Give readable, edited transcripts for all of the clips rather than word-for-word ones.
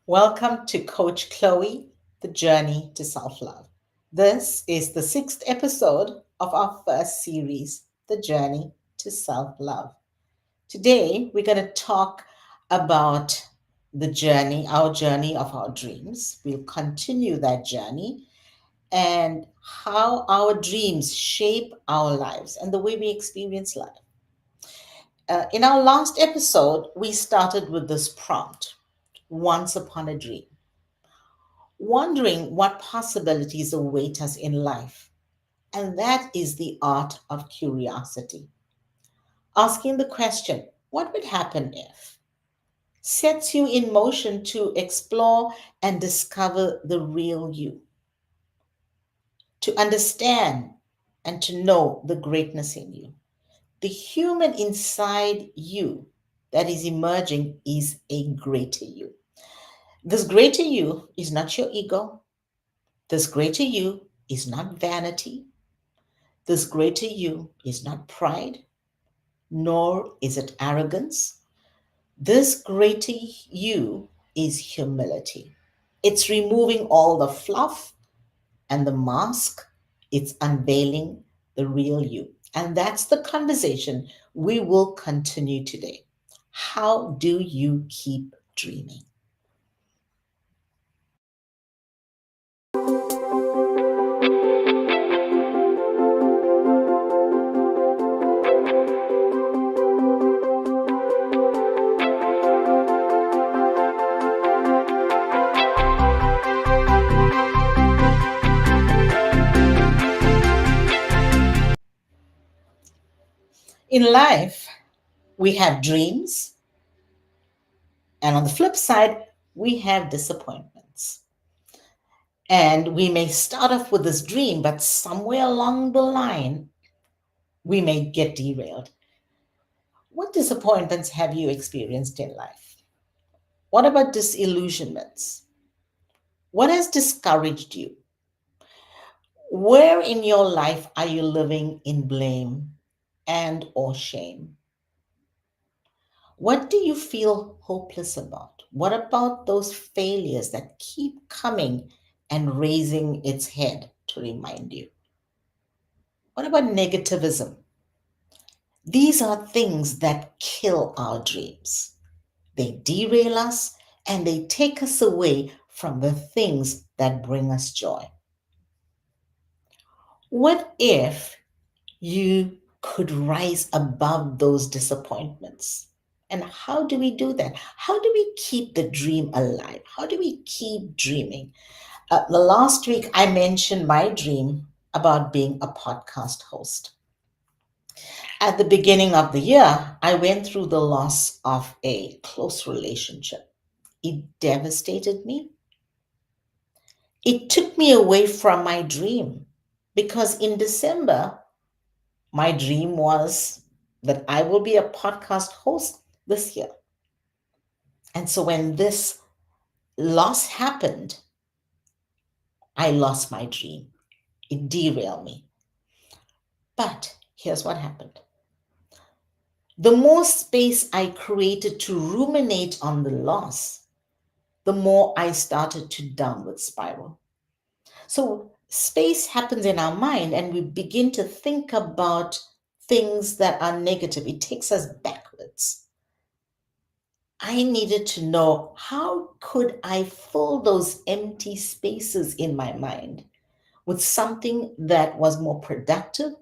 Welcome to Coach Chloe, the journey to self love. This is the sixth episode of our first series, The Journey to Self Love. Today, we're going to talk about our journey of our dreams. We'll continue that journey and how our dreams shape our lives and the way we experience life. In our last episode, we started with this prompt: Once upon a dream, wondering what possibilities await us in life. And that is the art of curiosity. Asking the question, what would happen if, sets you in motion to explore and discover the real you, to understand and to know the greatness in you. The human inside you that is emerging is a greater you. This greater you is not your ego. This greater you is not vanity. This greater you is not pride, nor is it arrogance. This greater you is humility. It's removing all the fluff and the mask, it's unveiling the real you. And that's the conversation we will continue today. How do you keep dreaming? In life, we have dreams, and on the flip side, we have disappointments. And we may start off with this dream, but somewhere along the line, we may get derailed. What disappointments have you experienced in life? What about disillusionments? What has discouraged you? Where in your life are you living in blame and or shame? What do you feel hopeless about? What about those failures that keep coming and raising its head to remind you? What about negativism? These are things that kill our dreams. They derail us and they take us away from the things that bring us joy. What if you could rise above those disappointments? And how do we do that? How do we keep the dream alive? How do we keep dreaming? The last week, I mentioned my dream about being a podcast host. At the beginning of the year, I went through the loss of a close relationship. It devastated me. It took me away from my dream because in December, my dream was that I will be a podcast host this year. And so when this loss happened, I lost my dream. It derailed me. But here's what happened: the more space I created to ruminate on the loss, the more I started to downward spiral. So space happens in our mind and we begin to think about things that are negative. It takes us backwards. I needed to know, how could I fill those empty spaces in my mind with something that was more productive,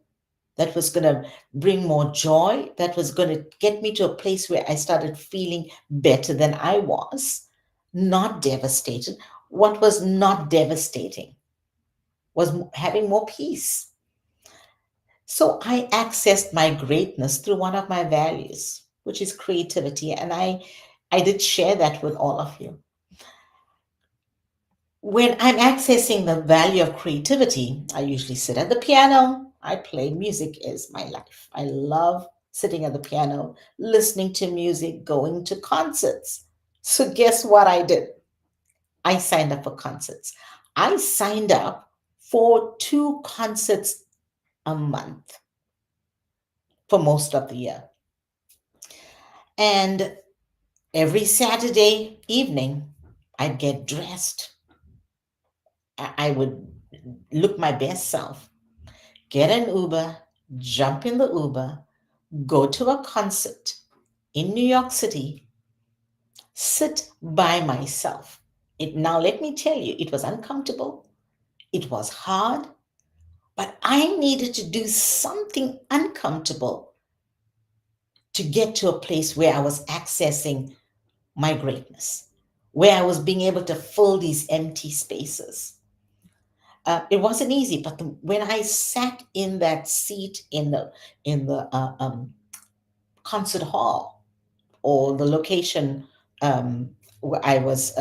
that was going to bring more joy, that was going to get me to a place where I started feeling better than I was, not devastated. What was not devastating was having more peace. So I accessed my greatness through one of my values, which is creativity. And I did share that with all of you. When I'm accessing the value of creativity, I usually sit at the piano. I play music is my life. I love sitting at the piano, listening to music, going to concerts. So guess what I did? I signed up for concerts. I signed up for 2 concerts a month for most of the year. And every Saturday evening, I'd get dressed. I would look my best self, get an Uber, jump in the Uber, go to a concert in New York City, sit by myself. Now, let me tell you, it was uncomfortable, it was hard, but I needed to do something uncomfortable to get to a place where I was accessing my greatness, where I was being able to fill these empty spaces. It wasn't easy, but when I sat in that seat in the concert hall or the location where I was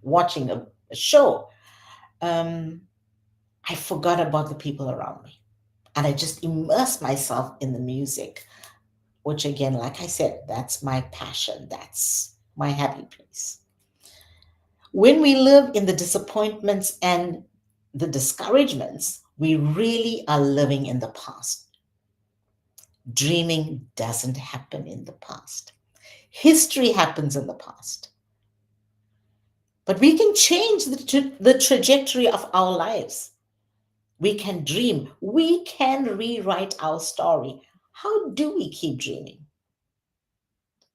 watching a show, um, I forgot about the people around me, and I just immersed myself in the music, which again, like I said, that's my passion. That's my happy place. When we live in the disappointments and the discouragements, we really are living in the past. Dreaming doesn't happen in the past. History happens in the past. But we can change the trajectory of our lives. We can dream. We can rewrite our story. How do we keep dreaming?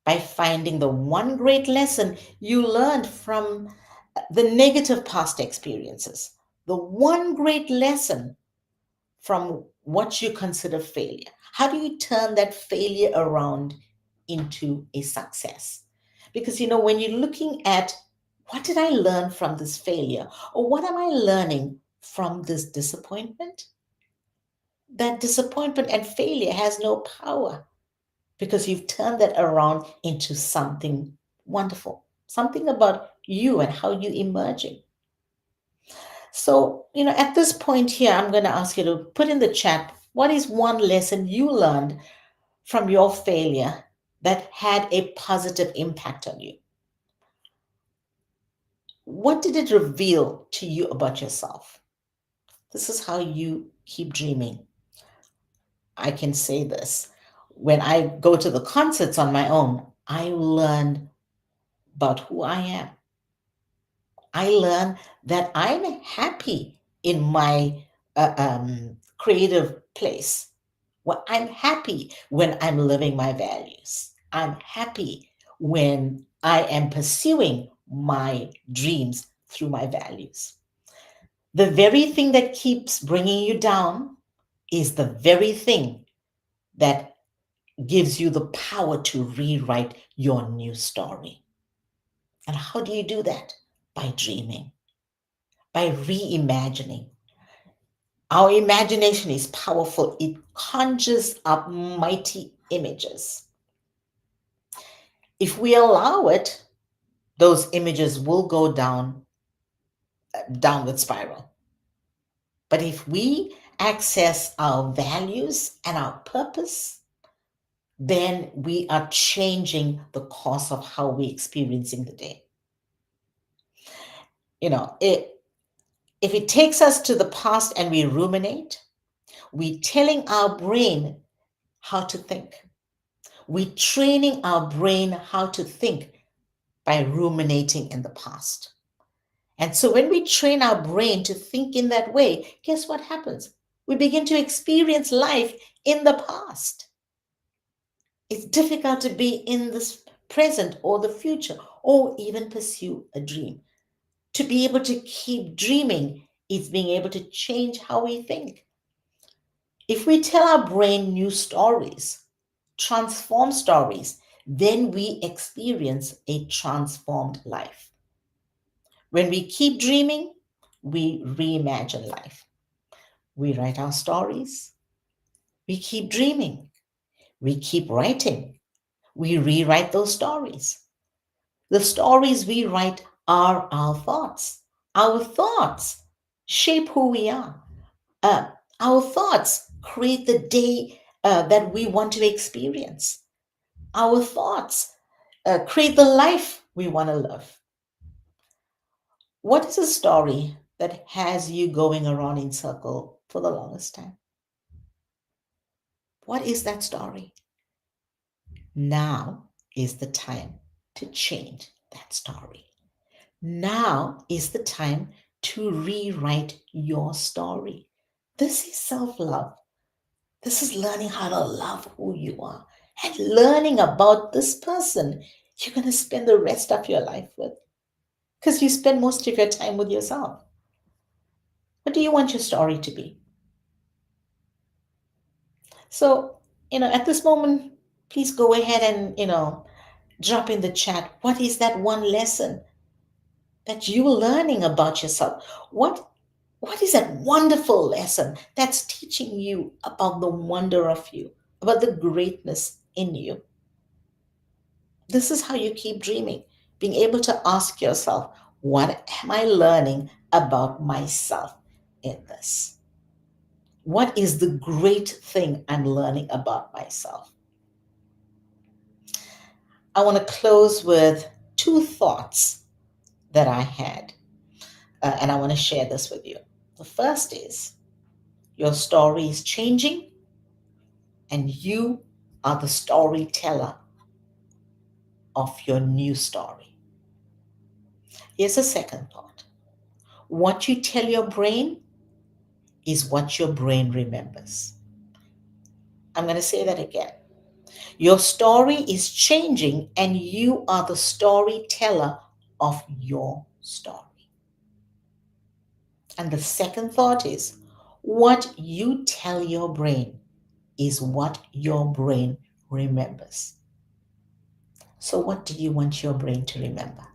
By finding the one great lesson you learned from the negative past experiences, the one great lesson from what you consider failure. How do you turn that failure around into a success? Because, when you're looking at what did I learn from this failure, or what am I learning from this disappointment? That disappointment and failure has no power because you've turned that around into something wonderful, something about you and how you're emerging. So, at this point here, I'm going to ask you to put in the chat what is one lesson you learned from your failure that had a positive impact on you? What did it reveal to you about yourself? This is how you keep dreaming. I can say this. When I go to the concerts on my own, I learn about who I am. I learn that I'm happy in my creative place. Well, I'm happy when I'm living my values. I'm happy when I am pursuing my dreams through my values. The very thing that keeps bringing you down is the very thing that gives you the power to rewrite your new story. And how do you do that? By dreaming, by reimagining. Our imagination is powerful, it conjures up mighty images. If we allow it, those images will go downward spiral. But if we access our values and our purpose, then we are changing the course of how we're experiencing the day. If it takes us to the past and we ruminate, we're telling our brain how to think. We're training our brain how to think by ruminating in the past. And so when we train our brain to think in that way, guess what happens? We begin to experience life in the past. It's difficult to be in this present or the future or even pursue a dream. To be able to keep dreaming is being able to change how we think. If we tell our brain new stories, transform stories, then we experience a transformed life. When we keep dreaming, we reimagine life. We write our stories. We keep dreaming. We keep writing. We rewrite those stories. The stories we write are our thoughts. Our thoughts shape who we are. Our thoughts create the day that we want to experience. Our thoughts create the life we want to live. What is a story that has you going around in circle for the longest time? What is that story? Now is the time to change that story. Now is the time to rewrite your story. This is self love. This is learning how to love who you are and learning about this person you're going to spend the rest of your life with, because you spend most of your time with yourself. What do you want your story to be? So, at this moment, please go ahead and, drop in the chat. What is that one lesson that you're learning about yourself? What is that wonderful lesson that's teaching you about the wonder of you, about the greatness in you? This is how you keep dreaming, being able to ask yourself, what am I learning about myself in this? What is the great thing I'm learning about myself? I want to close with two thoughts that I had, and I want to share this with you. The first is your story is changing, and you are the storyteller of your new story. Here's a second thought: what you tell your brain is what your brain remembers. I'm going to say that again. Your story is changing, and you are the storyteller of your story. And the second thought is what you tell your brain is what your brain remembers. So, what do you want your brain to remember?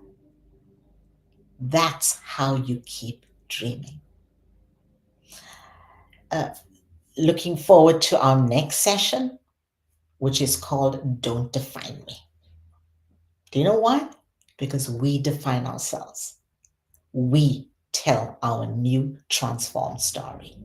That's how you keep dreaming. Uh, Looking forward to our next session, which is called Don't Define Me. Do you know why? Because we define ourselves. We tell our new transformed story.